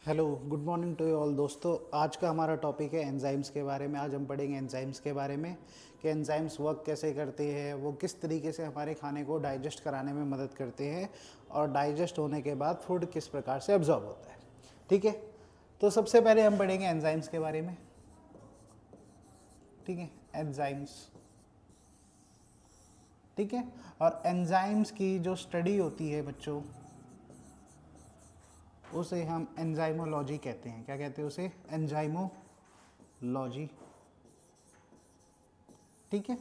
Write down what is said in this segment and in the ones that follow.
Hello, good morning to you all दोस्तों। आज का हमारा टॉपिक है एंजाइम्स के बारे में। आज हम पढ़ेंगे एंजाइम्स के बारे में कि एंजाइम्स वर्क कैसे करते हैं, वो किस तरीके से हमारे खाने को डाइजेस्ट कराने में मदद करते हैं और डाइजेस्ट होने के बाद फूड किस प्रकार से अब्जॉर्ब होता है। ठीक है, तो सबसे पहले हम पढ़ेंगे एंजाइम्स के बारे में। ठीक है, एंजाइम्स। ठीक है, और एंजाइम्स की जो स्टडी होती है बच्चों, उसे हम एंजाइमोलॉजी कहते हैं। क्या कहते हैं उसे? एंजाइमोलॉजी। ठीक है,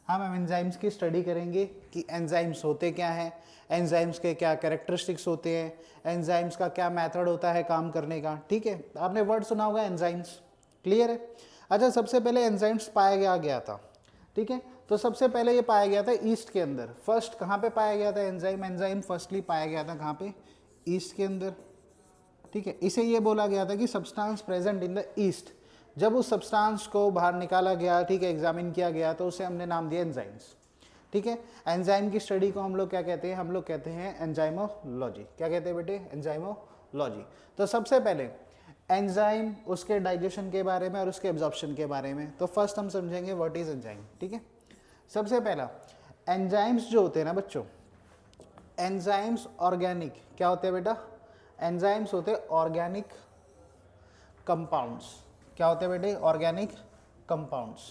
हम एंजाइम्स की स्टडी करेंगे कि एंजाइम्स होते क्या हैं, एंजाइम्स के क्या कैरेक्टरिस्टिक्स होते हैं, एंजाइम्स का क्या मेथड होता है काम करने का। ठीक है, आपने वर्ड सुना होगा एंजाइम्स। क्लियर है? अच्छा, सबसे पहले एंजाइम्स पाया गया था। ठीक है, तो सबसे पहले ये पाया गया था ईस्ट के अंदर। फर्स्ट कहाँ पे पाया गया था एंजाइम? एंजाइम फर्स्टली पाया गया था कहाँ पे? ईस्ट के अंदर। ठीक है, इसे ये बोला गया था कि substance present in the east. जब उस सब्सटेंस को बाहर निकाला गया, ठीक है, एग्जामिन किया गया, तो उसे हमने नाम दिया एंजाइम्स। ठीक है, एंजाइम की स्टडी को हम लोग क्या कहते हैं? हम लोग कहते हैं एंजाइमोलॉजी। क्या कहते हैं बेटे? एंजाइमोलॉजी। तो सबसे पहले एंजाइम, उसके डाइजेशन के बारे में और उसके एब्जॉर्प्शन के बारे में। तो फर्स्ट हम समझेंगे व्हाट इज एंजाइम। ठीक है, सबसे पहला एंजाइम्स जो होते हैं ना बच्चों, एंजाइम्स ऑर्गेनिक क्या होते हैं बेटा? एंजाइम्स होते हैं ऑर्गेनिक कंपाउंड्स। क्या होते हैं बेटे? Organic compounds.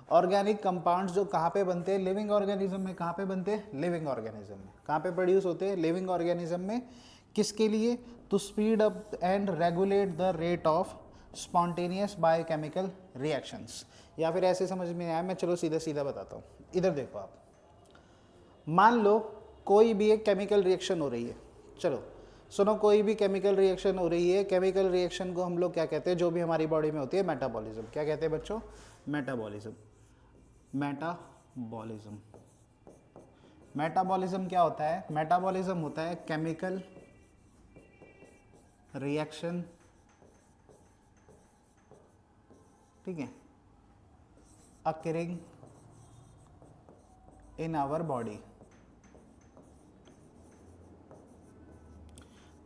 ऑर्गेनिक कंपाउंड्स जो कहाँ पे बनते हैं? लिविंग ऑर्गेनिज्म में। कहाँ पे बनते हैं? लिविंग ऑर्गेनिज्म में। कहाँ पे प्रोड्यूस होते हैं? लिविंग ऑर्गेनिज्म में। किसके लिए? To speed up and regulate the rate of spontaneous biochemical reactions. या फिर ऐसे समझ में आया, मैं चलो सीधा सीधा बताता हूँ। इधर देखो आप, मान लो कोई भी एक केमिकल रिएक्शन हो रही है। चलो सुनो, कोई भी केमिकल रिएक्शन हो रही है। केमिकल रिएक्शन को हम लोग क्या कहते हैं? जो भी हमारी बॉडी में होती है, मेटाबॉलिज्म। क्या कहते हैं बच्चों? मेटाबॉलिज्म। मेटाबॉलिज्म। मेटाबॉलिज्म क्या होता है? मेटाबॉलिज्म होता है केमिकल रिएक्शन, ठीक है, अकरिंग इन आवर बॉडी।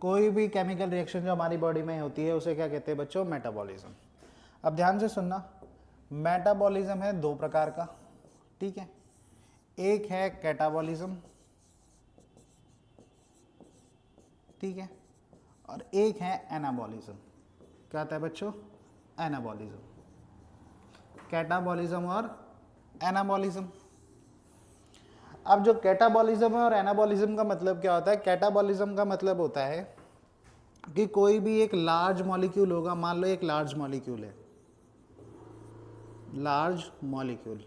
कोई भी केमिकल रिएक्शन जो हमारी बॉडी में होती है उसे क्या कहते हैं बच्चों? मेटाबॉलिज्म। अब ध्यान से सुनना, मेटाबॉलिज्म है दो प्रकार का। ठीक है, एक है कैटाबॉलिज्म, ठीक है, और एक है एनाबॉलिज्म। क्या होता है बच्चों? एनाबॉलिज्म। कैटाबॉलिज्म और एनाबॉलिज्म। अब जो कैटाबॉलिज्म है और एनाबॉलिज्म का मतलब क्या होता है? कैटाबॉलिज्म का मतलब होता है कि कोई भी एक लार्ज मॉलिक्यूल होगा। मान लो एक लार्ज मॉलिक्यूल है, लार्ज मॉलिक्यूल,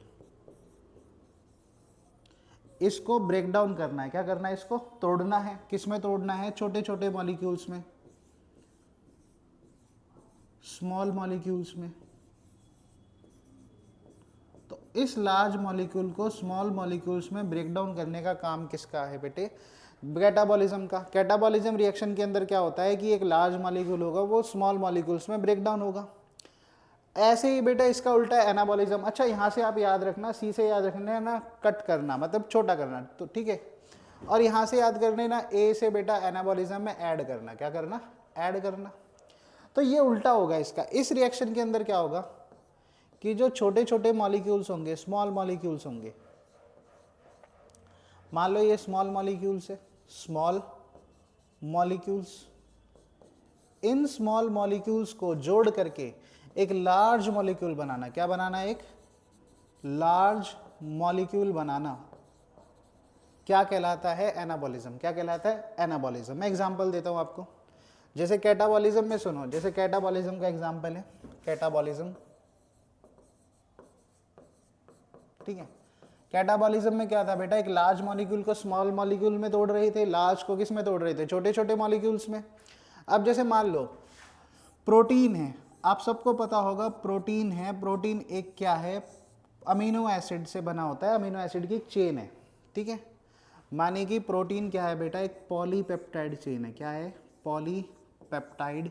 इसको ब्रेक डाउन करना है। क्या करना है? इसको तोड़ना है। किस में तोड़ना है? छोटे छोटे मॉलिक्यूल्स में, स्मॉल मॉलिक्यूल्स में। तो इस लार्ज मॉलिक्यूल को स्मॉल मॉलिक्यूल्स में ब्रेक डाउन करने का काम किसका है बेटे? कैटाबॉलिज्म का। कैटाबॉलिज्म रिएक्शन के अंदर क्या होता है कि एक लार्ज मॉलिक्यूल होगा, वो स्मॉल मॉलिक्यूल्स में ब्रेक डाउन होगा। ऐसे ही बेटा इसका उल्टा है एनाबॉलिज्म। अच्छा, यहाँ से आप याद रखना, सी से याद रखना ना, कट करना मतलब छोटा करना, तो ठीक है। और यहाँ से याद करने ना, ए से बेटा एनाबॉलिज्म में ऐड करना। क्या करना? ऐड करना। तो ये उल्टा होगा इसका। इस रिएक्शन के अंदर क्या होगा कि जो छोटे छोटे मॉलिक्यूल्स होंगे, स्मॉल मॉलिक्यूल्स होंगे, मान लो ये स्मॉल मॉलिक्यूल्स है, small molecules, in small molecules को जोड़ करके एक लार्ज मॉलिक्यूल बनाना। क्या बनाना? एक लार्ज मॉलिक्यूल बनाना। क्या कहलाता है? एनाबॉलिज्म। क्या कहलाता है? एनाबॉलिज्म। मैं एग्जांपल देता हूं आपको। जैसे कैटाबॉलिज्म में सुनो, जैसे कैटाबॉलिज्म का एग्जांपल है कैटाबॉलिज्म। ठीक है, कैटाबॉलिज्म में क्या था बेटा? एक लार्ज मॉलिक्यूल को स्मॉल मॉलिक्यूल में तोड़ रहे थे, लार्ज को किस में तोड़ रहे थे? छोटे छोटे मॉलिक्यूल्स में। अब जैसे मान लो प्रोटीन है, आप सबको पता होगा प्रोटीन है। प्रोटीन एक क्या है? अमीनो एसिड से बना होता है, अमीनो एसिड की एक चेन है। ठीक है, माने कि प्रोटीन क्या है बेटा? एक पॉलीपेप्टाइड चेन है। क्या है? पॉलीपेप्टाइड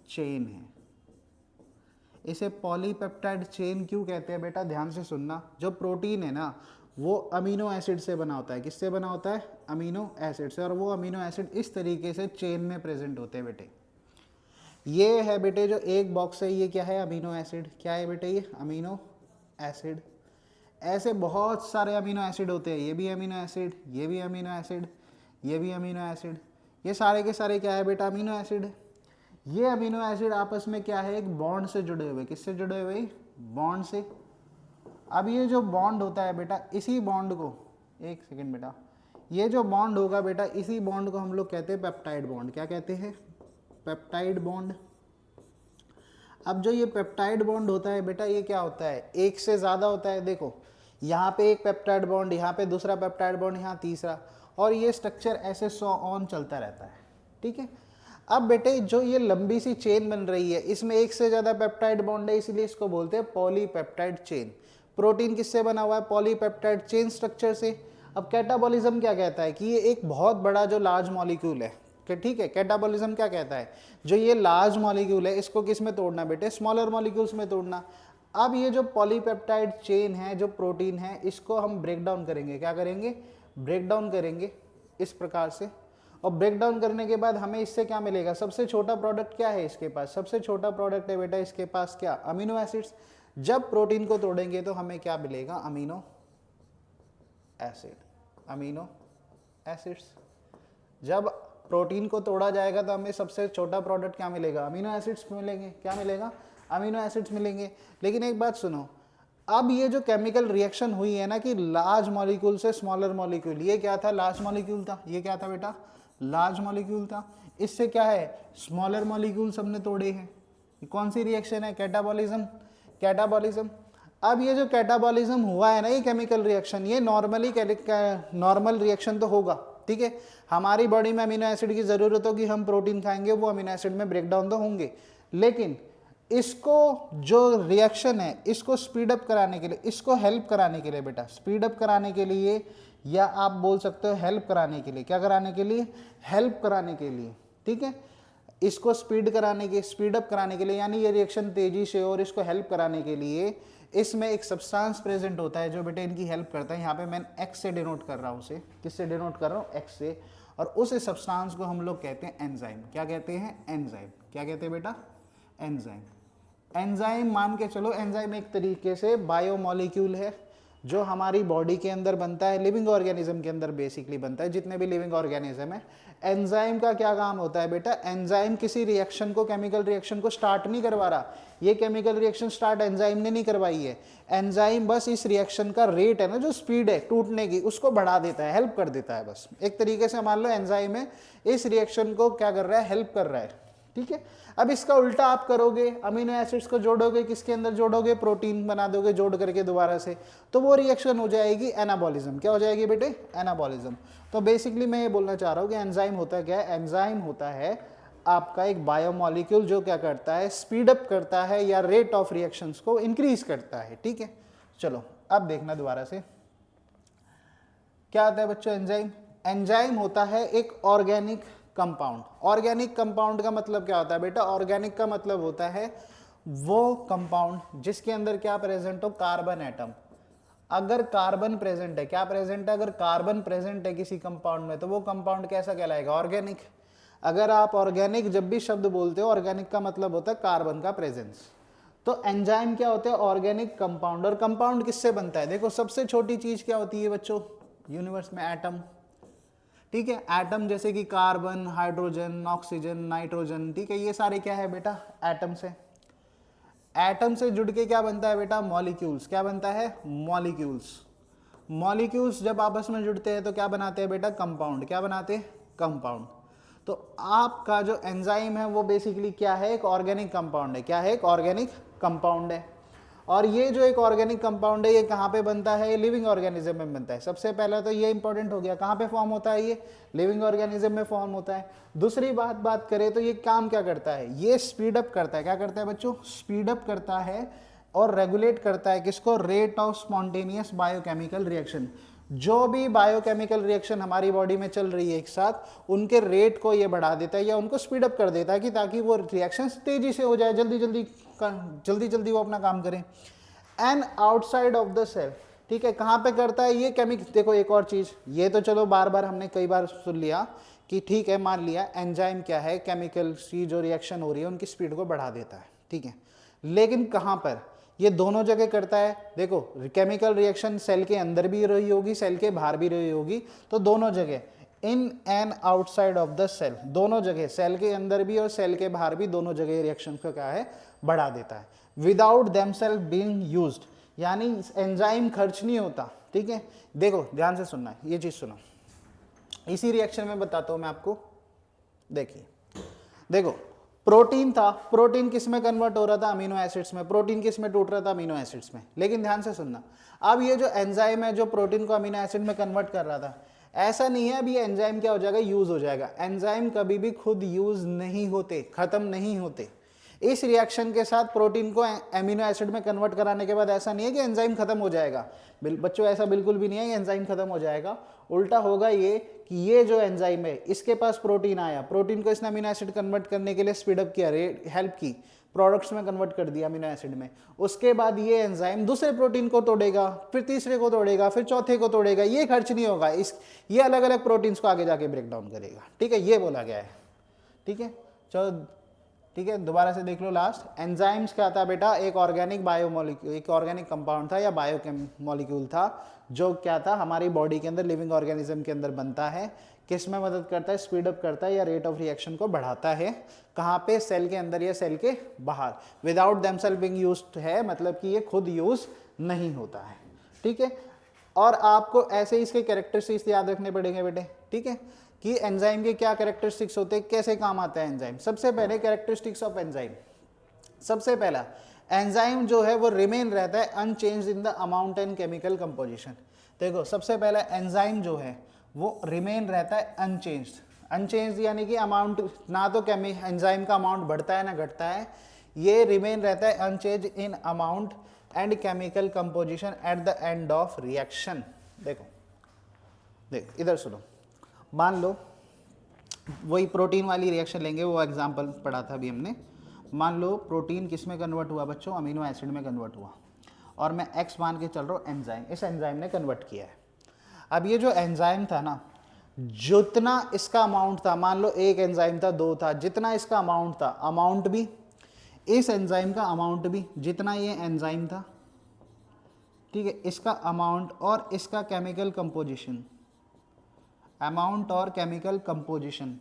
चेन है। इसे पॉलीपेप्टाइड चेन क्यों कहते हैं बेटा? ध्यान से सुनना, जो प्रोटीन है ना, वो अमीनो एसिड से बना होता है। किससे बना होता है? अमीनो एसिड से। और वो अमीनो एसिड इस तरीके से चेन में प्रेजेंट होते हैं बेटे। ये है बेटे जो एक बॉक्स है, ये क्या है, अमीनो एसिड। क्या है बेटे, ये अमीनो एसिड। ऐसे बहुत सारे अमीनो एसिड होते हैं, ये भी अमीनो एसिड, ये भी अमीनो एसिड, ये भी अमीनो एसिड, ये सारे के सारे क्या है बेटा, अमीनो एसिड। ये अमीनो एसिड आपस में क्या है, एक बॉन्ड से जुड़े हुए। किससे जुड़े हुए, बॉन्ड से। अब ये जो बॉन्ड होता है बेटा, इसी बॉन्ड को, एक सेकेंड बेटा, ये जो बॉन्ड होगा बेटा, इसी बॉन्ड को हम लोग कहते हैं पेप्टाइड बॉन्ड। क्या कहते हैं, पेप्टाइड बॉन्ड। अब जो ये पेप्टाइड बॉन्ड होता है बेटा, ये क्या होता है, एक से ज़्यादा होता है। देखो यहाँ पे एक पेप्टाइड बॉन्ड, यहाँ पे दूसरा पेप्टाइड बॉन्ड, यहाँ तीसरा, और ये स्ट्रक्चर ऐसे सो ऑन चलता रहता है, ठीक है। अब बेटे जो ये लंबी सी चेन बन रही है, इसमें एक से ज़्यादा पेप्टाइड बॉन्ड है, इसलिए इसको बोलते हैं पॉलीपेप्टाइड चेन। प्रोटीन किससे बना हुआ है, पॉलीपेप्टाइड चेन स्ट्रक्चर से। अब कैटाबॉलिज्म क्या कहता है कि ये एक बहुत बड़ा जो लार्ज मॉलिक्यूल है, ठीक है। कैटाबॉलिज्म क्या कहता है, जो ये लार्ज मॉलिक्यूल है इसको किस में तोड़ना बेटे, स्मॉलर मॉलिक्यूल्स में तोड़ना। अब ये जो पॉलीपेप्टाइड चेन है, जो प्रोटीन है, इसको हम ब्रेक डाउन करेंगे। क्या करेंगे, ब्रेक डाउन करेंगे इस प्रकार से। और ब्रेक डाउन करने के बाद हमें इससे क्या मिलेगा, सबसे छोटा प्रोडक्ट क्या है इसके पास, सबसे छोटा प्रोडक्ट है बेटा इसके पास क्या, अमीनो एसिड्स। जब प्रोटीन को तोड़ेंगे तो हमें क्या मिलेगा, अमीनो एसिड, अमीनो एसिड्स। जब प्रोटीन को तोड़ा जाएगा तो हमें सबसे छोटा प्रोडक्ट क्या मिलेगा, अमीनो एसिड्स मिलेंगे। क्या मिलेगा, अमीनो एसिड्स मिलेंगे। लेकिन एक बात सुनो, अब ये जो केमिकल रिएक्शन हुई है ना कि लार्ज मॉलिक्यूल से स्मॉलर मॉलिक्यूल, ये क्या था, लार्ज मॉलिक्यूल था। ये क्या था बेटा, लार्ज मॉलिक्यूल था। इससे क्या है, स्मॉलर मॉलिक्यूल सबने तोड़े हैं। कौन सी रिएक्शन है, कैटाबॉलिज्म, कैटाबॉलिज्म। अब ये जो कैटाबॉलिज्म हुआ है ना, ये केमिकल रिएक्शन, ये नॉर्मली नॉर्मल रिएक्शन तो होगा, ठीक है। हमारी बॉडी में अमीनो एसिड की ज़रूरत होगी, हम प्रोटीन खाएंगे, वो अमीनो एसिड में ब्रेक डाउन तो होंगे। लेकिन इसको जो रिएक्शन है, इसको स्पीड अप कराने के लिए, इसको हेल्प कराने के लिए बेटा, स्पीड अप कराने के लिए, या आप बोल सकते हो हेल्प कराने के लिए। क्या कराने के लिए, हेल्प कराने के लिए, ठीक है। इसको स्पीड अप कराने के लिए, यानी ये रिएक्शन तेजी से और इसको हेल्प कराने के लिए इसमें एक सब्सटेंस प्रेजेंट होता है जो बेटे इनकी हेल्प करता है। यहाँ पे मैं एक्स से डिनोट कर रहा हूँ उसे, किससे डिनोट कर रहा हूँ, एक्स से। और उस सब्सटेंस को हम लोग कहते हैं एंजाइम। क्या कहते हैं, एंजाइम। क्या कहते हैं बेटा, एंजाइम। एंजाइम मान के चलो, एंजाइम एक तरीके से बायोमॉलिक्यूल है जो हमारी बॉडी के अंदर बनता है, लिविंग ऑर्गेनिज्म के अंदर बेसिकली बनता है, जितने भी लिविंग ऑर्गेनिज्म है। एंजाइम का क्या काम होता है बेटा, एंजाइम किसी रिएक्शन को, केमिकल रिएक्शन को स्टार्ट नहीं करवा रहा। ये केमिकल रिएक्शन स्टार्ट एंजाइम ने नहीं करवाई है। एंजाइम बस इस रिएक्शन का रेट है ना, जो स्पीड है टूटने की, उसको बढ़ा देता है, हेल्प कर देता है। बस एक तरीके से मान लो एंजाइम है, इस रिएक्शन को क्या कर रहा है, हेल्प कर रहा है, ठीक है। अब इसका उल्टा आप करोगे, अमीनो एसिड्स को जोड़ोगे, किसके अंदर जोड़ोगे, प्रोटीन बना दोगे जोड़ करके दोबारा से, तो वो रिएक्शन हो जाएगी एनाबॉलिज्म। क्या हो जाएगी बेटे, एनाबॉलिज्म। तो बेसिकली मैं ये बोलना चाह रहा हूँ कि एंजाइम होता क्या है, एंजाइम होता है आपका एक बायोमॉलिक्यूल जो क्या करता है, स्पीड अप करता है या रेट ऑफ रिएक्शंस को इंक्रीज करता है, ठीक है। चलो अब देखना दोबारा से क्या आता है बच्चों, एंजाइम। एंजाइम होता है एक ऑर्गेनिक कंपाउंड। ऑर्गेनिक कंपाउंड का मतलब क्या होता है बेटा, ऑर्गेनिक का मतलब होता है वो कंपाउंड जिसके अंदर क्या प्रेजेंट हो, कार्बन एटम। अगर कार्बन प्रेजेंट है, क्या प्रेजेंट है, अगर कार्बन प्रेजेंट है किसी कंपाउंड में, तो वो कंपाउंड कैसा कहलाएगा, ऑर्गेनिक। अगर आप ऑर्गेनिक जब भी शब्द बोलते हो, ऑर्गेनिक का मतलब होता है कार्बन का प्रेजेंस। तो एंजाइम क्या होते हैं, ऑर्गेनिक कंपाउंड। और कंपाउंड किससे बनता है, देखो सबसे छोटी चीज क्या होती है बच्चों यूनिवर्स में, एटम, ठीक है। एटम जैसे कि कार्बन, हाइड्रोजन, ऑक्सीजन, नाइट्रोजन, ठीक है, ये सारे क्या है बेटा, एटम से। एटम से जुड़ के क्या बनता है बेटा, मॉलिक्यूल्स। क्या बनता है, मॉलिक्यूल्स। मॉलिक्यूल्स जब आपस में जुड़ते हैं तो क्या बनाते हैं बेटा, कंपाउंड। क्या बनाते हैं, कंपाउंड। तो आपका जो एंजाइम है वो बेसिकली क्या है, एक ऑर्गेनिक कंपाउंड है। क्या है, एक ऑर्गेनिक कंपाउंड है। और ये जो एक ऑर्गेनिक कंपाउंड है, ये कहाँ पे बनता है, लिविंग ऑर्गेनिज्म में बनता है। सबसे पहला तो ये इंपॉर्टेंट हो गया, कहाँ पे फॉर्म होता है, ये लिविंग ऑर्गेनिज्म में फॉर्म होता है। दूसरी बात करें तो ये काम क्या करता है, ये स्पीड अप करता है। क्या करता है बच्चों, स्पीड अप करता है और रेगुलेट करता है किसको, rate of spontaneous biochemical reaction. जो भी बायोकेमिकल रिएक्शन हमारी बॉडी में चल रही है एक साथ, उनके रेट को ये बढ़ा देता है या उनको स्पीड अप कर देता है कि ताकि वो रिएक्शन तेजी से हो जाए, जल्दी जल्दी वो अपना काम करें। And outside of the cell, ठीक है, कहाँ पे करता है ये केमिकल। देखो एक और चीज, ये तो चलो बार बार हमने कई बार सुन लिया कि ठीक है, मान लिया एंजाइम क्या है, केमिकल की जो रिएक्शन हो रही है उनकी स्पीड को बढ़ा देता है, ठीक है, लेकिन कहाँ पर, ये दोनों जगह करता है। देखो केमिकल रिएक्शन सेल के अंदर भी रही होगी, सेल के बाहर भी रही होगी, तो दोनों जगह, in and outside of the cell, दोनों जगह, सेल के अंदर भी और सेल के बाहर भी, दोनों जगह रिएक्शन को क्या है, बढ़ा देता है। विदाउट देमसेल्फ बीइंग यूज्ड, यानी एंजाइम खर्च नहीं होता, ठीक है। देखो ध्यान से सुनना है, ये चीज सुनो, इसी रिएक्शन में बताता हूं मैं आपको। देखिए, देखो प्रोटीन था, प्रोटीन किस में कन्वर्ट हो रहा था, अमीनो एसिड्स में। प्रोटीन किस में टूट रहा था, अमीनो एसिड्स में। लेकिन ध्यान से सुनना, अब ये जो एंजाइम है जो प्रोटीन को अमीनो एसिड में कन्वर्ट कर रहा था, ऐसा नहीं है अब ये एंजाइम क्या हो जाएगा, यूज हो जाएगा। एंजाइम कभी भी खुद यूज नहीं होते, खत्म नहीं होते। इस रिएक्शन के साथ प्रोटीन को एमिनो एसिड में कन्वर्ट कराने के बाद ऐसा नहीं है कि एंजाइम खत्म हो जाएगा। बच्चों ऐसा बिल्कुल भी नहीं है कि एंजाइम खत्म हो जाएगा। उल्टा होगा ये कि ये जो एंजाइम है इसके पास प्रोटीन आया, प्रोटीन को इसने अमीनो एसिड कन्वर्ट करने के लिए स्पीड अप किया, हेल्प की, प्रोडक्ट्स में कन्वर्ट कर दिया अमीनो एसिड में। उसके बाद ये एंजाइम दूसरे प्रोटीन को तोड़ेगा, फिर तीसरे को तोड़ेगा, फिर चौथे को तोड़ेगा। ये खर्च नहीं होगा, ये अलग अलग प्रोटीन्स को आगे जाके ब्रेक डाउन करेगा, ठीक है, ये बोला गया है, ठीक है। चलो ठीक है, दोबारा से देख लो लास्ट। एंजाइम्स क्या था बेटा, एक ऑर्गेनिक बायोमोलिक्यूल, एक ऑर्गेनिक कंपाउंड था या बायोमोलिक्यूल था, जो क्या था, हमारी बॉडी के अंदर, लिविंग ऑर्गेनिज्म के अंदर बनता है। किस में मदद करता है, स्पीड अप करता है या रेट ऑफ रिएक्शन को बढ़ाता है। कहाँ पे, सेल के अंदर या सेल के बाहर। विदाउट देमसेल्फ बीइंग यूज्ड है, मतलब कि ये खुद यूज नहीं होता है, ठीक है। और आपको ऐसे इसके कैरेक्टरिस्टिक्स याद रखने पड़ेंगे बेटे, ठीक है, कि एंजाइम के क्या कैरेक्टरिस्टिक्स होते हैं, कैसे काम आता है एंजाइम। सबसे पहले कैरेक्टरिस्टिक्स ऑफ एंजाइम, सबसे पहला एंजाइम जो है वो रिमेन रहता है unchanged in the amount and chemical composition. देखो सबसे पहला एंजाइम जो है वो रिमेन रहता है अनचेंज्ड। अनचेंज्ड यानी कि अमाउंट, ना तो एंजाइम का अमाउंट बढ़ता है ना घटता है, ये रिमेन रहता है unchanged in amount and chemical composition at the end of reaction. देखो देखो इधर सुनो, मान लो वही प्रोटीन वाली रिएक्शन लेंगे, वो एग्जांपल पढ़ा था अभी हमने। मान लो प्रोटीन किस में कन्वर्ट हुआ बच्चों, अमीनो एसिड में कन्वर्ट हुआ, और मैं एक्स मान के चल रहा हूँ एंजाइम, इस एंजाइम ने कन्वर्ट किया है। अब ये जो एंजाइम था ना, जितना इसका अमाउंट था, मान लो एक एंजाइम था, दो था, जितना इसका अमाउंट था, अमाउंट भी इस एंजाइम का अमाउंट भी, जितना ये एंजाइम था, ठीक है, इसका अमाउंट और इसका केमिकल कंपोजिशन, अमाउंट और केमिकल कंपोजिशन,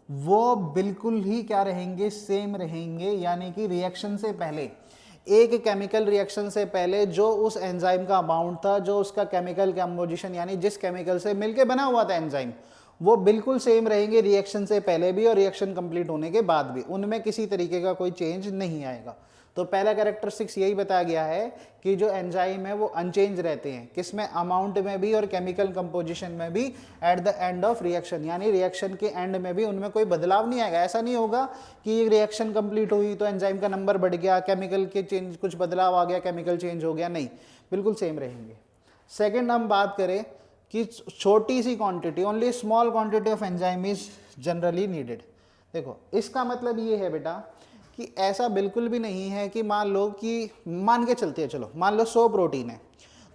वो बिल्कुल ही क्या रहेंगे, सेम रहेंगे। यानी कि रिएक्शन से पहले, एक केमिकल रिएक्शन से पहले जो उस एंजाइम का अमाउंट था, जो उसका केमिकल कंपोजिशन यानी जिस केमिकल से मिलके बना हुआ था एंजाइम, वो बिल्कुल सेम रहेंगे रिएक्शन से पहले भी और रिएक्शन कंप्लीट होने के बाद भी। उनमें किसी तरीके का कोई चेंज नहीं आएगा। तो पहला कैरेक्टरिस्टिक्स यही बताया गया है कि जो एंजाइम है वो अनचेंज रहते हैं, किसमें, अमाउंट में भी और केमिकल कंपोजिशन में भी, eight the end of reaction, यानी रिएक्शन के एंड में भी उनमें कोई बदलाव नहीं आएगा। ऐसा नहीं होगा कि रिएक्शन कंप्लीट हुई तो एंजाइम का नंबर बढ़ गया, केमिकल के चेंज, कुछ बदलाव आ गया, केमिकल चेंज हो गया, नहीं, बिल्कुल सेम रहेंगे। सेकेंड हम बात करें कि छोटी सी quantity, only small quantity of enzyme is generally needed. देखो इसका मतलब ये है बेटा कि ऐसा बिल्कुल भी नहीं है कि मान लो कि, मान के चलते हैं, चलो मान लो 100 प्रोटीन है,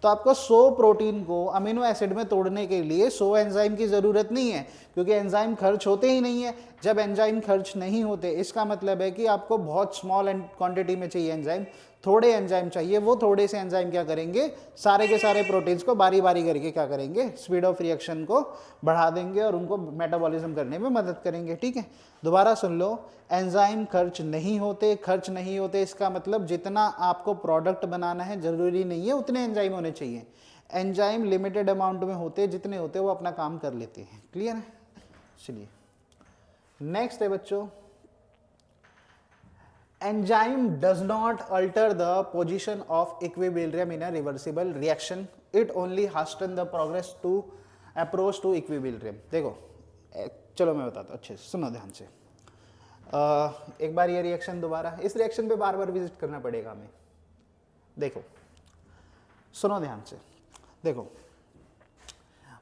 तो आपको 100 प्रोटीन को अमीनो एसिड में तोड़ने के लिए 100 एंजाइम की ज़रूरत नहीं है, क्योंकि एंजाइम खर्च होते ही नहीं है। जब एंजाइम खर्च नहीं होते, इसका मतलब है कि आपको बहुत स्मॉल क्वांटिटी में चाहिए एंजाइम, थोड़े एंजाइम चाहिए। वो थोड़े से एंजाइम क्या करेंगे, सारे के सारे प्रोटीन्स को बारी बारी करके क्या करेंगे, स्पीड ऑफ रिएक्शन को बढ़ा देंगे और उनको मेटाबॉलिज्म करने में मदद करेंगे, ठीक है। दोबारा सुन लो, एंजाइम खर्च नहीं होते, खर्च नहीं होते इसका मतलब जितना आपको प्रोडक्ट बनाना है जरूरी नहीं है उतने एंजाइम होने चाहिए। एंजाइम लिमिटेड अमाउंट में होते, जितने होते वो अपना काम कर लेते हैं। क्लियर है? चलिए नेक्स्ट है बच्चों, enzyme does not alter the position of equilibrium in a reversible reaction, it only hastens the progress to approach to equilibrium. देखो चलो मैं बताता हूँ, अच्छे से सुनो ध्यान से। एक बार ये रिएक्शन दोबारा, इस रिएक्शन पे बार बार विजिट करना पड़ेगा हमें। देखो सुनो ध्यान से, देखो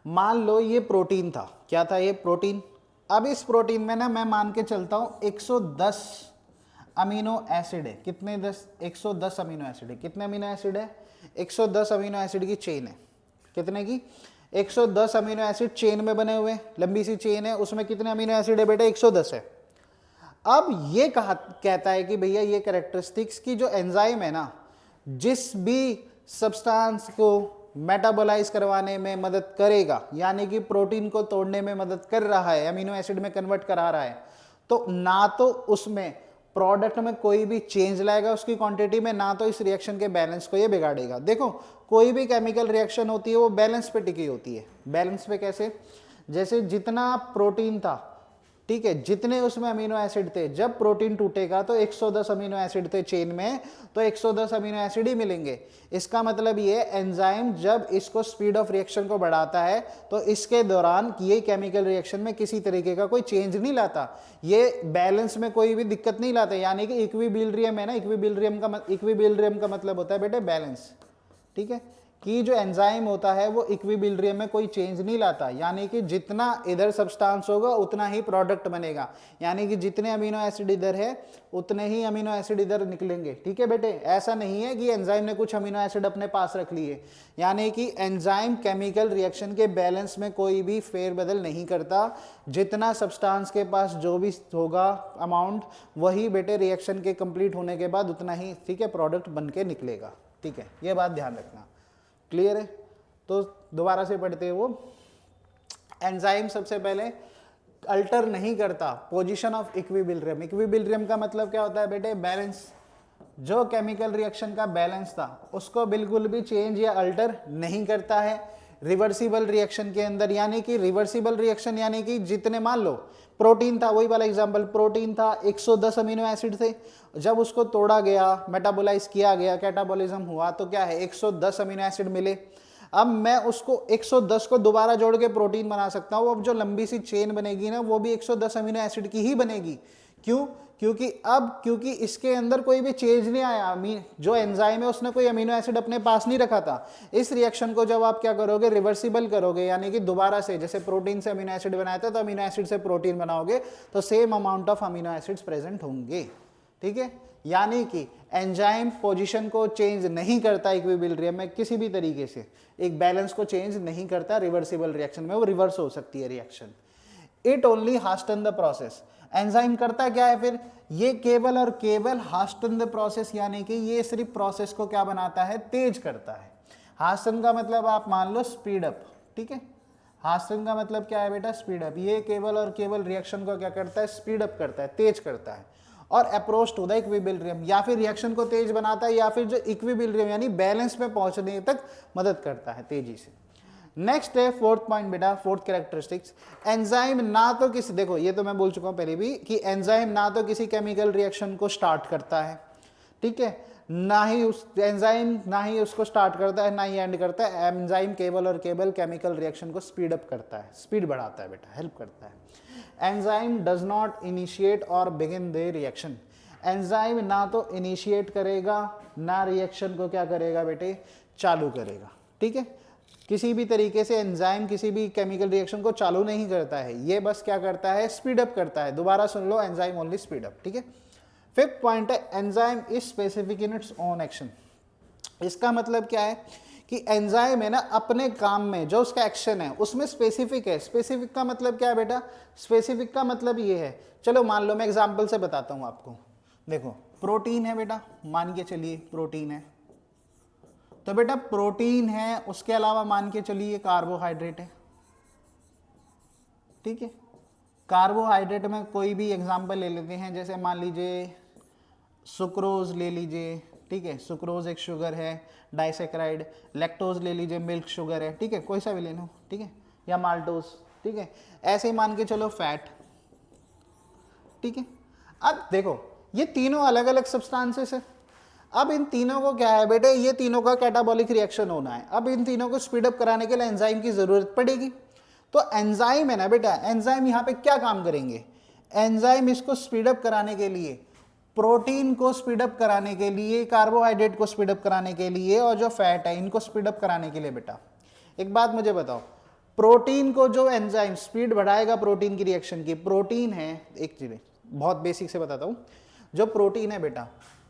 मान लो ये प्रोटीन था, क्या था ये, प्रोटीन। अब इस प्रोटीन में ना मैं मान के चलता हूँ 110 अमीनो एसिड है। कितने 110 अमीनो एसिड है। कितने अमीनो एसिड है, 110 अमीनो एसिड की चेन है। कितने की, 110 अमीनो एसिड चेन में बने हुए, लंबी सी चेन है, उसमें कितने अमीनो एसिड है बेटा? 110 है। अब ये कहता है कि भैया ये कैरेक्टरिस्टिक्स की जो एंजाइम है ना, जिस भी सब्सटेंस को मेटाबोलाइज करवाने में मदद करेगा, यानी कि प्रोटीन को तोड़ने में मदद कर रहा है, अमीनो एसिड में कन्वर्ट करा रहा है, तो ना तो उसमें प्रोडक्ट में कोई भी चेंज लाएगा उसकी क्वांटिटी में, ना तो इस रिएक्शन के बैलेंस को ये बिगाड़ेगा। देखो कोई भी केमिकल रिएक्शन होती है वो बैलेंस पे टिकी होती है। बैलेंस पे कैसे? जैसे जितना प्रोटीन था, ठीक है, जितने उसमें अमीनो एसिड थे, जब प्रोटीन टूटेगा तो 110 अमीनो एसिड थे चेन में, तो 110 अमीनो एसिड ही मिलेंगे। इसका मतलब ये एंजाइम जब इसको स्पीड ऑफ रिएक्शन को बढ़ाता है तो इसके दौरान ये केमिकल रिएक्शन में किसी तरीके का कोई चेंज नहीं लाता, ये बैलेंस में कोई भी दिक्कत नहीं लाता। यानी कि इक्विलिब्रियम है ना, इक्विलिब्रियम का मतलब होता है बेटे बैलेंस, ठीक है, कि जो एंजाइम होता है वो इक्विलिब्रियम में कोई चेंज नहीं लाता, यानी कि जितना इधर सब्सटेंस होगा उतना ही प्रोडक्ट बनेगा, यानी कि जितने अमीनो एसिड इधर है उतने ही अमीनो एसिड इधर निकलेंगे, ठीक है बेटे। ऐसा नहीं है कि एंजाइम ने कुछ अमीनो एसिड अपने पास रख लिए, यानी कि एंजाइम केमिकल रिएक्शन के बैलेंस में कोई भी फेरबदल नहीं करता, जितना सब्सटेंस के पास जो भी होगा अमाउंट, वही बेटे रिएक्शन के कंप्लीट होने के बाद उतना ही, ठीक है, प्रोडक्ट बन के निकलेगा, ठीक है, ये बात ध्यान रखना। क्लियर है? तो दोबारा से पढ़ते हैं, वो एंजाइम सबसे पहले अल्टर नहीं करता पोजीशन ऑफ इक्विलिब्रियम। इक्विलिब्रियम का मतलब क्या होता है बेटे? बैलेंस। जो केमिकल रिएक्शन का बैलेंस था उसको बिल्कुल भी चेंज या अल्टर नहीं करता है रिवर्सिबल रिएक्शन के अंदर। यानी कि रिवर्सिबल रिएक्शन यानी कि जितने, मान लो प्रोटीन था, वही वाला एग्जांपल, प्रोटीन था, 110 अमीनो एसिड थे, जब उसको तोड़ा गया, मेटाबोलाइज किया गया, कैटाबॉलिज्म हुआ, तो क्या है, 110 अमीनो एसिड मिले। अब मैं उसको 110 को दोबारा जोड़ के प्रोटीन बना सकता हूँ। अब जो लंबी सी चेन बनेगी ना, वो भी 110 अमीनो एसिड की ही बनेगी। क्यों? क्योंकि इसके अंदर कोई भी चेंज नहीं आया, जो एंजाइम है उसने कोई अमीनो एसिड अपने पास नहीं रखा था। इस रिएक्शन को जब आप क्या करोगे, रिवर्सिबल करोगे, यानी कि दोबारा से, जैसे प्रोटीन से अमीनो एसिड बनाया था तो अमीनो एसिड से प्रोटीन बनाओगे, तो same amount of amino acids present होंगे, ठीक है। यानी कि एंजाइम पोजीशन को चेंज नहीं करता इक्विलिब्रियम में किसी भी तरीके से, एक बैलेंस को चेंज नहीं करता रिवर्सिबल रिएक्शन में, वो रिवर्स हो सकती है reaction. It only hastens the process. Enzyme करता क्या है फिर? ये केवल और केवल हास्टन द प्रोसेस, यानी कि ये सिर्फ प्रोसेस को क्या बनाता है, तेज करता है। हास्टन का मतलब आप मान लो स्पीड अप, ठीक है। हास्टन का मतलब क्या है बेटा? Speed up. ये केवल और केवल रिएक्शन को क्या करता है, स्पीड अप करता है, तेज करता है। और अप्रोच टू द इक्विलिब्रियम, या फिर रिएक्शन को तेज बनाता है, या फिर जो इक्विलिब्रियम यानी बैलेंस में पहुंचने तक मदद करता है तेजी से। नेक्स्ट है फोर्थ पॉइंट बेटा, फोर्थ कैरेक्टरिस्टिक्स, एंजाइम ना तो किसी, देखो ये तो मैं बोल चुका हूं पहले भी कि एंजाइम ना तो किसी केमिकल रिएक्शन को स्टार्ट करता है, ठीक है, ना ही उस एंजाइम ना ही उसको स्टार्ट करता है, ना ही एंड करता है। एंजाइम केवल और केवल केमिकल रिएक्शन को स्पीड अप करता है, स्पीड बढ़ाता है बेटा, हेल्प करता है। एंजाइम डज नॉट इनिशिएट और बिगिन द रिएक्शन। एंजाइम ना तो इनिशिएट करेगा, ना रिएक्शन को क्या करेगा बेटे, चालू करेगा, ठीक है। किसी भी तरीके से एंजाइम किसी भी केमिकल रिएक्शन को चालू नहीं करता है, ये बस क्या करता है, स्पीड अप करता है। दोबारा सुन लो, एंजाइम ओनली स्पीड अप, ठीक है। फिफ्थ पॉइंट है, enzyme is specific in its own action. इसका मतलब क्या है कि एंजाइम है ना, अपने काम में जो उसका एक्शन है उसमें स्पेसिफिक है। स्पेसिफिक का मतलब क्या है बेटा? स्पेसिफिक का मतलब ये है, चलो मान लो मैं एग्जांपल से बताता हूं आपको। देखो प्रोटीन है बेटा, मान के चलिए प्रोटीन है, तो बेटा प्रोटीन है, उसके अलावा मान के चलिए कार्बोहाइड्रेट है, ठीक है। कार्बोहाइड्रेट में कोई भी एग्जांपल ले लेते हैं, जैसे मान लीजिए सुक्रोज ले लीजिए, ठीक है, सुक्रोज एक शुगर है, डाइसेक्राइड, लैक्टोज ले लीजिए, मिल्क शुगर है, ठीक है, कोई सा भी ले लो, ठीक है, या माल्टोज, ठीक है। ऐसे ही मान के चलो फैट, ठीक है। अब देखो ये तीनों अलग अलग सब्सटेंसेस है। अब इन तीनों को क्या है बेटे, ये तीनों का कैटाबॉलिक रिएक्शन होना है। अब इन तीनों को स्पीड अप कराने के लिए एंजाइम की जरूरत पड़ेगी। तो एंजाइम है ना बेटा, एंजाइम यहाँ पे क्या काम करेंगे, एंजाइम इसको स्पीड अप कराने के लिए, प्रोटीन को स्पीड अप कराने के लिए, कार्बोहाइड्रेट को स्पीड अप कराने के लिए, और जो फैट है इनको स्पीड अप कराने के लिए। बेटा एक बात मुझे बताओ, प्रोटीन को जो एंजाइम स्पीड बढ़ाएगा प्रोटीन की रिएक्शन की, प्रोटीन है, एक चीज बहुत बेसिक से बताता हूं, जो प्रोटीन है बेटा,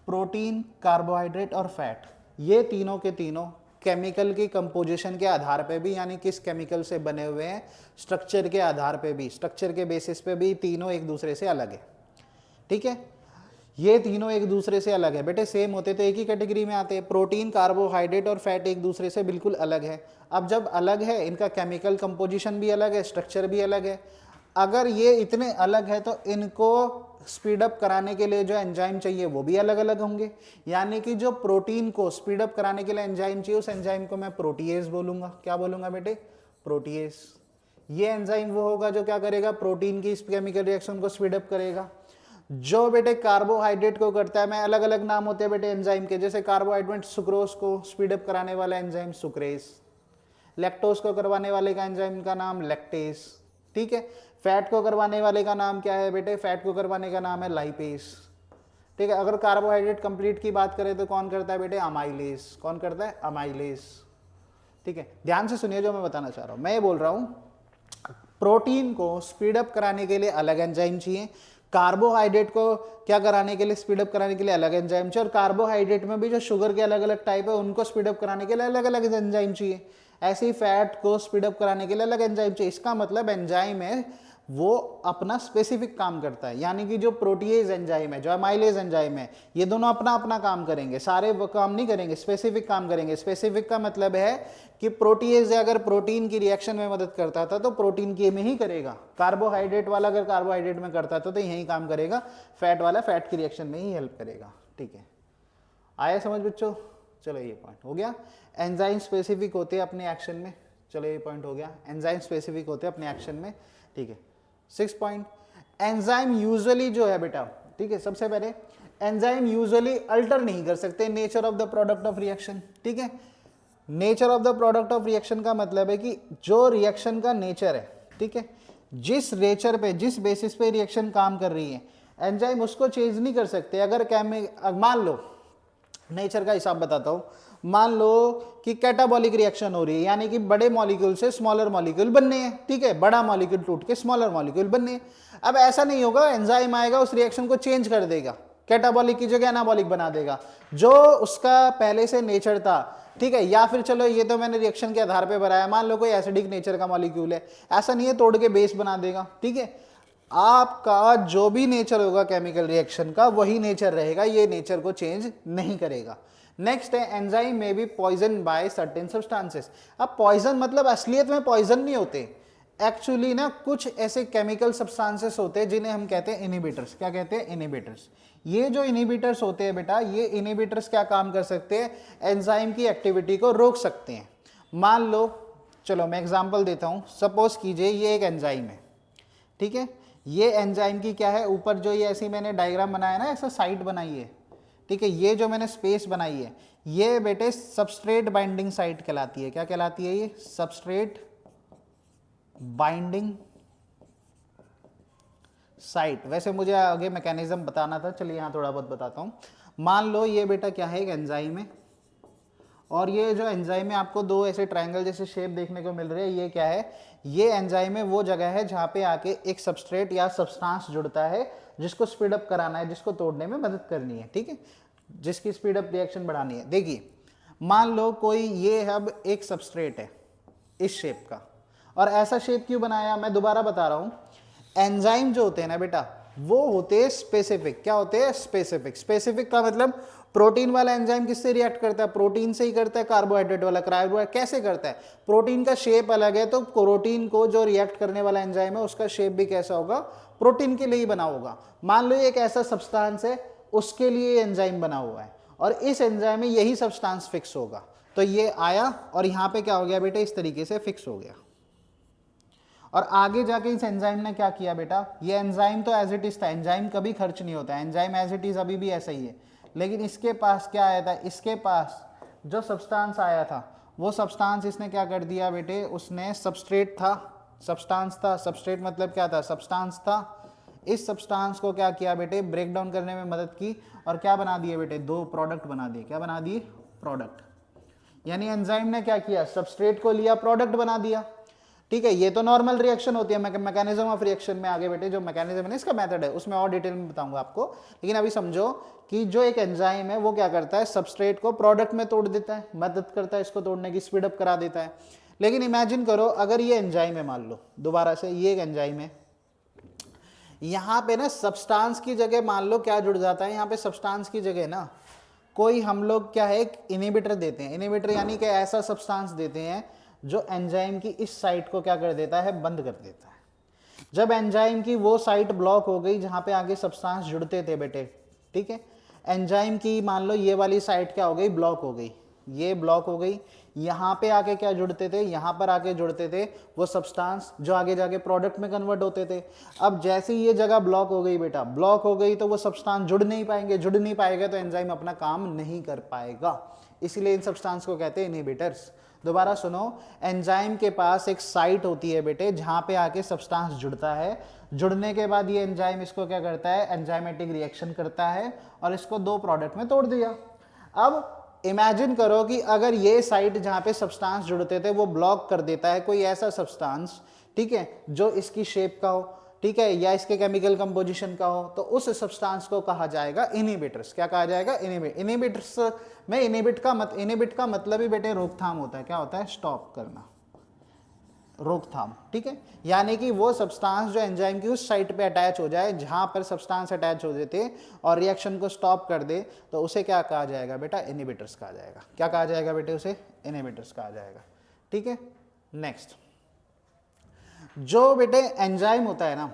प्रोटीन, कार्बोहाइड्रेट और फैट, ये तीनों के तीनों केमिकल की कंपोजिशन के आधार पे भी, यानी किस केमिकल से बने हुए हैं, स्ट्रक्चर के आधार पे भी, स्ट्रक्चर के बेसिस पे भी तीनों एक दूसरे से अलग है। ठीक है, ये तीनों एक दूसरे से अलग है बेटे, सेम होते तो एक ही कैटेगरी में आते हैं। प्रोटीन, कार्बोहाइड्रेट और फैट एक दूसरे से बिल्कुल अलग है। अब जब अलग है, इनका केमिकल कंपोजिशन भी अलग है, स्ट्रक्चर भी अलग है। अगर ये इतने अलग है तो इनको स्पीड अप कराने के लिए जो एंजाइम चाहिए वो भी अलग अलग होंगे। यानी कि जो प्रोटीन को स्पीड अप कराने के लिए एंजाइम चाहिए, उस एंजाइम को मैं प्रोटीएज बोलूंगा। क्या बोलूंगा बेटे? प्रोटीएज। ये एंजाइम वो होगा जो क्या करेगा, प्रोटीन की इस केमिकल रिएक्शन को स्पीड अप करेगा। जो बेटे कार्बोहाइड्रेट को करता है, मैं अलग अलग नाम होते हैं बेटे एंजाइम के, जैसे कार्बोहाइड्रेट सुक्रोज को स्पीड अप कराने वाला एंजाइम सुक्रेज, लैक्टोज को करवाने वाले का एंजाइम का नाम लैक्टेज। ठीक है, फैट को करवाने वाले का नाम क्या है बेटे? फैट को करवाने का नाम है लाइपेज। ठीक है, अगर कार्बोहाइड्रेट कंप्लीट की बात करें तो कौन करता है बेटे? अमाइलेज। कौन करता है? अमाइलेज। ठीक है, ध्यान से सुनिए जो मैं बताना चाह रहा हूं। मैं ये बोल रहा हूं प्रोटीन को स्पीड अप कराने के लिए अलग एंजाइम चाहिए, कार्बोहाइड्रेट को क्या कराने के लिए, स्पीड अप कराने के लिए अलग एंजाइम चाहिए, और कार्बोहाइड्रेट में भी जो शुगर के अलग अलग टाइप है उनको स्पीड अप कराने के लिए अलग अलग एंजाइम चाहिए। ऐसे ही फैट को स्पीड अप कराने के लिए अलग एंजाइम चाहिए। इसका मतलब एंजाइम है वो अपना स्पेसिफिक काम करता है। यानी कि जो प्रोटीएज एंजाइम है, जो अमाइलेज एंजाइम है, ये दोनों अपना अपना काम करेंगे, सारे वो काम नहीं करेंगे, स्पेसिफिक काम करेंगे। स्पेसिफिक का मतलब है कि प्रोटीएज अगर प्रोटीन की रिएक्शन में मदद करता था तो प्रोटीन के में ही करेगा, कार्बोहाइड्रेट वाला अगर कार्बोहाइड्रेट में करता था तो यही काम करेगा, फैट वाला फैट की रिएक्शन में ही हेल्प करेगा। ठीक है, आया समझ बच्चों? चलो ये पॉइंट हो गया। एंजाइम स्पेसिफिक होते हैं अपने एक्शन में। चलो ये पॉइंट हो गया, एंजाइम स्पेसिफिक होते हैं अपने एक्शन में। ठीक है, 6 पॉइंट। एंजाइम यूजुअली जो है बेटा, ठीक है, सबसे पहले एंजाइम यूजुअली अल्टर नहीं कर सकते nature of the product of reaction. ठीक है, nature of the product of reaction का मतलब है कि जो रिएक्शन का नेचर है, ठीक है, जिस नेचर पे, जिस बेसिस पे रिएक्शन काम कर रही है, एंजाइम उसको चेंज नहीं कर सकते। अगर मान लो, नेचर का हिसाब बताता हूं, मान लो कि कैटाबॉलिक रिएक्शन हो रही है, यानी कि बड़े मॉलिक्यूल से स्मॉलर मॉलिक्यूल बनने हैं। ठीक है, बड़ा मॉलिक्यूल टूट के स्मॉलर मॉलिक्यूल बनने हैं। अब ऐसा नहीं होगा, एंजाइम आएगा उस रिएक्शन को चेंज कर देगा, कैटाबॉलिक की जगह एनाबॉलिक बना देगा, जो उसका पहले से नेचर था। ठीक है, या फिर चलो ये तो मैंने रिएक्शन के आधार पे बनाया, मान लो कोई एसिडिक नेचर का मॉलिक्यूल है, ऐसा नहीं है तोड़ के बेस बना देगा। ठीक है, आपका जो भी नेचर होगा केमिकल रिएक्शन का वही नेचर रहेगा, ये नेचर को चेंज नहीं करेगा। नेक्स्ट है एंजाइम में be poison by certain substances. अब पॉइजन मतलब असलियत में पॉइजन नहीं होते, एक्चुअली ना कुछ ऐसे केमिकल सब्सटेंसेस होते हैं जिन्हें हम कहते हैं इनहिबिटर्स। क्या कहते हैं? इनहिबिटर्स। ये जो इनहिबिटर्स होते हैं बेटा, ये इनहिबिटर्स क्या काम कर सकते हैं? एंजाइम की एक्टिविटी को रोक सकते हैं। मान लो, चलो मैं एग्जांपल देता हूं, सपोज कीजिए ये एक एंजाइम है। ठीक है, ये एंजाइम की क्या है, ऊपर जो ये ऐसी मैंने डायग्राम बनाया ना, ऐसा साइट बनाई है। ठीक है, ये जो मैंने स्पेस बनाई है, ये बेटे सबस्ट्रेट बाइंडिंग साइट कहलाती है। क्या कहलाती है? ये सबस्ट्रेट बाइंडिंग साइट। वैसे मुझे आगे मैकेनिज्म बताना था, चलिए यहां थोड़ा बहुत बताता हूं। मान लो ये बेटा क्या है, एक एंजाइम है, और ये जो एंजाइम है आपको दो ऐसे ट्रायंगल जैसे शेप देखने को मिल रहे हैं। ये क्या है? ये एंजाइम है, वो जगह है जहां पे आके एक सबस्ट्रेट या सब्सटेंस जुड़ता है जिसको स्पीड अप कराना है, जिसको तोड़ने में मदद करनी है। ठीक है, जिसकी स्पीड अप रिएक्शन बढ़ानी है। देखिए, मान लो कोई ये अब एक सबस्ट्रेट है इस शेप का, और ऐसा शेप क्यों बनाया, मैं दोबारा बता रहा हूं। एंजाइम जो होते हैं ना बेटा, वो होते हैं स्पेसिफिक। क्या होते हैं? स्पेसिफिक। स्पेसिफिक का मतलब प्रोटीन वाला एंजाइम किससे रिएक्ट करता है? प्रोटीन से ही करता है। कार्बोहाइड्रेट वाला कार्बोहाइड्रेट कैसे करता है? प्रोटीन का शेप अलग है, तो प्रोटीन को जो रिएक्ट करने वाला एंजाइम है उसका शेप भी कैसा होगा? प्रोटीन के लिए ही बना होगा। मान लो एक ऐसा सब्सटेंस है, उसके लिए एंजाइम बना हुआ है, और इस एंजाइम में यही सब्सटेंस फिक्स होगा। तो ये आया और यहां पे क्या हो गया बेटा? इस तरीके से फिक्स हो गया। और आगे जाके इस एंजाइम ने क्या किया बेटा? ये एंजाइम तो एज इट इज था, एंजाइम कभी खर्च नहीं होता, एंजाइम एज इट इज अभी भी ऐसा ही है। लेकिन इसके पास क्या आया था? इसके पास जो सब्सटेंस आया था, वो सब्सटेंस इसने क्या कर दिया बेटे? उसने सबस्ट्रेट था, सब्सटेंस था, सबस्ट्रेट मतलब क्या था? सब्सटेंस था। इस सब्सटेंस को क्या किया बेटे? ब्रेक डाउन करने में मदद की, और क्या बना दिए बेटे? दो प्रोडक्ट बना दिए। क्या बना दिए? प्रोडक्ट। यानी एंजाइम ने क्या किया? सबस्ट्रेट को लिया, प्रोडक्ट बना दिया। ठीक है, ये तो नॉर्मल रिएक्शन होती है, मैकेनिज्म ऑफ रिएक्शन में आगे बेटे जो मैकेनिज्म है ना इसका मेथड है उसमें और डिटेल में बताऊंगा आपको। लेकिन अभी समझो कि जो एक एंजाइम है वो क्या करता है, सबस्ट्रेट को प्रोडक्ट में तोड़ देता है, मदद करता है इसको तोड़ने की, स्पीड अप करा देता है। लेकिन इमेजिन करो अगर ये एंजाइम है, मान लो दोबारा से ये एक एंजाइम है, यहाँ पे ना सब्सटेंस की जगह मान लो क्या जुड़ जाता है, यहाँ पे सब्सटेंस की जगह ना कोई हम लोग क्या है एक इनहिबिटर देते हैं। इनहिबिटर यानी कि ऐसा सब्सटेंस देते हैं जो एंजाइम की इस साइट को क्या कर देता है, बंद कर देता है। जब एंजाइम की वो साइट ब्लॉक हो गई जहां पे आगे सब्सटेंस जुड़ते थे बेटे, ठीक है, एंजाइम की मान लो ये वाली साइट क्या हो गई, ब्लॉक हो गई, ये ब्लॉक हो गई, यहाँ पे आके क्या जुड़ते थे, यहाँ पर आके जुड़ते थे वो सब्सटेंस जो आगे जाके प्रोडक्ट में कन्वर्ट होते थे। अब जैसे ही ये जगह ब्लॉक हो गई बेटा, ब्लॉक हो गई तो वो सब्सटेंस जुड़ नहीं पाएंगे, जुड़ नहीं पाएगा तो एंजाइम अपना काम नहीं कर पाएगा, इसीलिए इन सब्सटेंस को कहते हैं इनहिबिटर्स। दोबारा सुनो, एंजाइम के पास एक साइट होती है बेटे जहां पे आके सब्सटेंस जुड़ता है, जुड़ने के बाद ये एंजाइम इसको क्या करता है, एंजाइमेटिक रिएक्शन करता है और इसको दो प्रोडक्ट में तोड़ दिया। अब इमेजिन करो कि अगर ये साइट जहां पे सब्सटेंस जुड़ते थे वो ब्लॉक कर देता है कोई ऐसा सब्सटेंस, ठीक है, जो इसकी शेप का हो, ठीक है, या इसके केमिकल कंपोजिशन का हो, तो उस सब्सटेंस को कहा जाएगा इनहिबिटर्स। क्या कहा जाएगा, इनहिबिटर्स में इनहिबिट का मतलब ही बेटे रोकथाम होता है। क्या होता है, स्टॉप करना, रोकथाम, ठीक है, यानी कि वो सब्सटेंस जो एंजाइम की उस साइट पे अटैच हो जाए जहां पर सब्सटेंस अटैच हो जाते और रिएक्शन को स्टॉप कर दे, तो उसे क्या कहा जाएगा बेटा, इनहिबिटर्स कहा जाएगा। क्या कहा जाएगा बेटे, उसे इनहिबिटर्स कहा जाएगा। ठीक है, नेक्स्ट, जो बेटे एंजाइम होता है ना,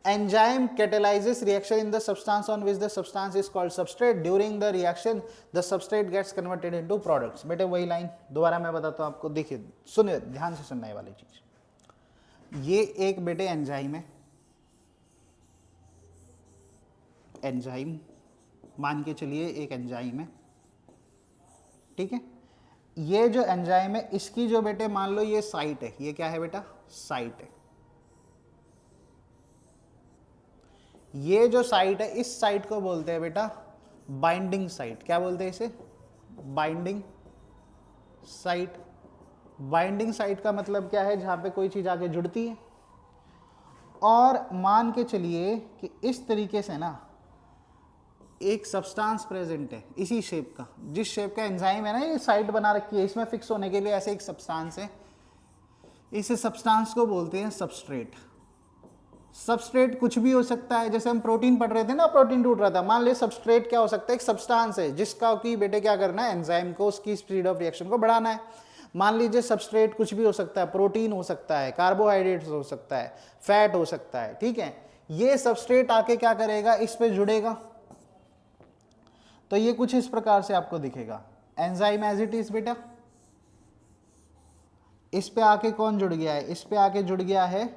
enzyme catalyzes reaction in the substance on which the substance is called substrate. During the reaction the substrate gets converted into products. बेटे वही लाइन दोबारा मैं बताता हूँ आपको, देखिए सुनिए ध्यान से सुनने वाली चीज। ये एक बेटे एंजाइम है, एंजाइम मान के चलिए एक एंजाइम है, ठीक है, ये जो एंजाइम है इसकी जो बेटे मान लो ये साइट है, ये क्या है बेटा, साइट है। ये जो साइट है इस साइट को बोलते हैं बेटा बाइंडिंग साइट। क्या बोलते हैं इसे, बाइंडिंग साइट। बाइंडिंग साइट का मतलब क्या है, जहां पे कोई चीज आगे जुड़ती है। और मान के चलिए कि इस तरीके से ना एक सब्सटेंस प्रेजेंट है इसी शेप का, जिस शेप का एंजाइम है ना, ये साइट बना रखी है, इसमें फिक्स होने के लिए ऐसे एक सब्सटेंस है, इस सब्सटेंस को बोलते हैं सबस्ट्रेट। सबस्ट्रेट कुछ भी हो सकता है, जैसे हम प्रोटीन पढ़ रहे थे ना, प्रोटीन टूट रहा था, मान ले सबस्ट्रेट क्या हो सकता है, एक सब्सटेंस है जिसका कि बेटे क्या करना है, एंजाइम को उसकी स्पीड ऑफ रिएक्शन को बढ़ाना है। मान लीजिए सबस्ट्रेट कुछ भी हो सकता है, प्रोटीन हो सकता है, कार्बोहाइड्रेट्स हो सकता है, फैट हो सकता है, ठीक है। ये सबस्ट्रेट आके क्या करेगा, इस पे जुड़ेगा, तो ये कुछ इस प्रकार से आपको दिखेगा, एंजाइम एज इट इज बेटा। इस पे आके कौन जुड़ गया है, इस पे आके जुड़ गया है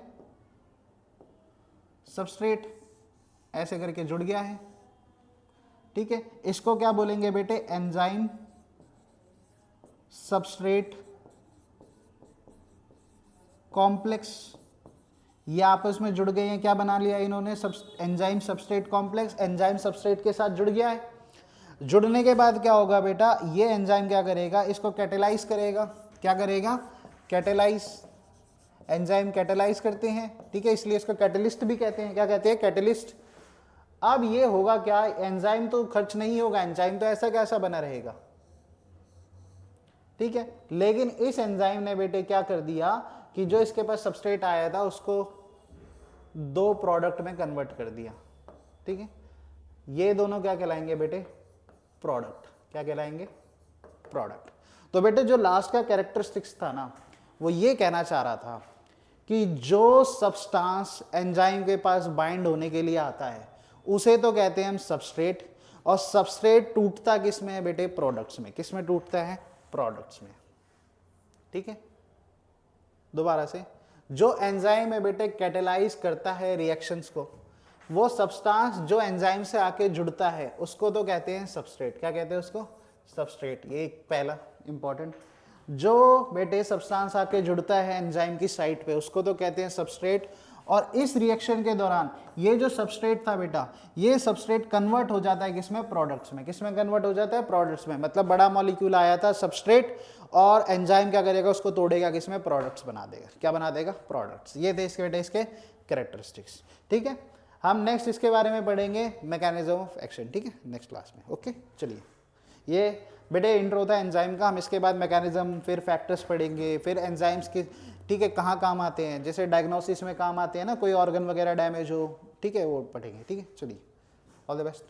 सबस्ट्रेट, ऐसे करके जुड़ गया है, ठीक है। इसको क्या बोलेंगे बेटे, एंजाइम सबस्ट्रेट कॉम्प्लेक्स। ये आपस में जुड़ गए हैं, क्या बना लिया इन्होंने, enzyme substrate complex, enzyme substrate के साथ जुड़ गया है। जुड़ने के बाद क्या होगा बेटा, ये एंजाइम क्या करेगा, इसको कैटेलाइज करेगा। क्या करेगा, कैटेलाइज, एंजाइम कैटेलाइज करते हैं, ठीक है, इसलिए इसको कैटलिस्ट भी कहते हैं। क्या कहते हैं, कैटलिस्ट। अब ये होगा क्या, एंजाइम तो खर्च नहीं होगा, एंजाइम तो ऐसा कैसा बना रहेगा, ठीक है। लेकिन इस एंजाइम ने बेटे क्या कर दिया कि जो इसके पास सबस्ट्रेट आया था उसको दो प्रोडक्ट में कन्वर्ट कर दिया, ठीक है। ये दोनों क्या कहलाएंगे बेटे, प्रोडक्ट। क्या कहलाएंगे, प्रोडक्ट। तो बेटे जो लास्ट का कैरेक्टरिस्टिक्स था ना, वो ये कहना चाह रहा था कि जो सब्सटेंस एंजाइम के पास बाइंड होने के लिए आता है उसे तो कहते हैं हम सबस्ट्रेट, और सबस्ट्रेट टूटता किस में है बेटे, प्रोडक्ट्स में। किस में टूटता है, प्रोडक्ट्स में, ठीक है। दोबारा से, जो एंजाइम है बेटे कैटेलाइज करता है रिएक्शंस को, वो सब्सटेंस जो एंजाइम से आके जुड़ता है उसको तो कहते हैं सबस्ट्रेट। क्या कहते हैं उसको, सबस्ट्रेट। ये एक पहला इंपॉर्टेंट, जो बेटे सब्सटेंस आके जुड़ता है एंजाइम की साइट पे उसको तो कहते हैं सबस्ट्रेट, और इस रिएक्शन के दौरान ये जो सबस्ट्रेट था बेटा, ये सबस्ट्रेट कन्वर्ट हो जाता है किसमें, प्रोडक्ट्स में। किसमें कन्वर्ट हो जाता है, प्रोडक्ट्स में। मतलब बड़ा मॉलिक्यूल आया था सबस्ट्रेट, और एंजाइम क्या करेगा, उसको तोड़ेगा किसमें, प्रोडक्ट्स बना देगा। क्या बना देगा, प्रोडक्ट्स। ये थे इसके बेटे इसके कैरेक्टरिस्टिक्स। ठीक है, हम नेक्स्ट इसके बारे में पढ़ेंगे मैकेनिज्म ऑफ एक्शन। ठीक है, नेक्स्ट क्लास में। ओके, चलिए, ये बेटे इंट्रो था एंजाइम का। हम इसके बाद मैकेनिज्म, फिर फैक्टर्स पढ़ेंगे, फिर एंजाइम्स की, ठीक है, कहाँ काम आते हैं, जैसे डायग्नोसिस में काम आते हैं ना, कोई ऑर्गन वगैरह डैमेज हो, ठीक है, वो पढ़ेंगे। ठीक है, चलिए, ऑल द बेस्ट।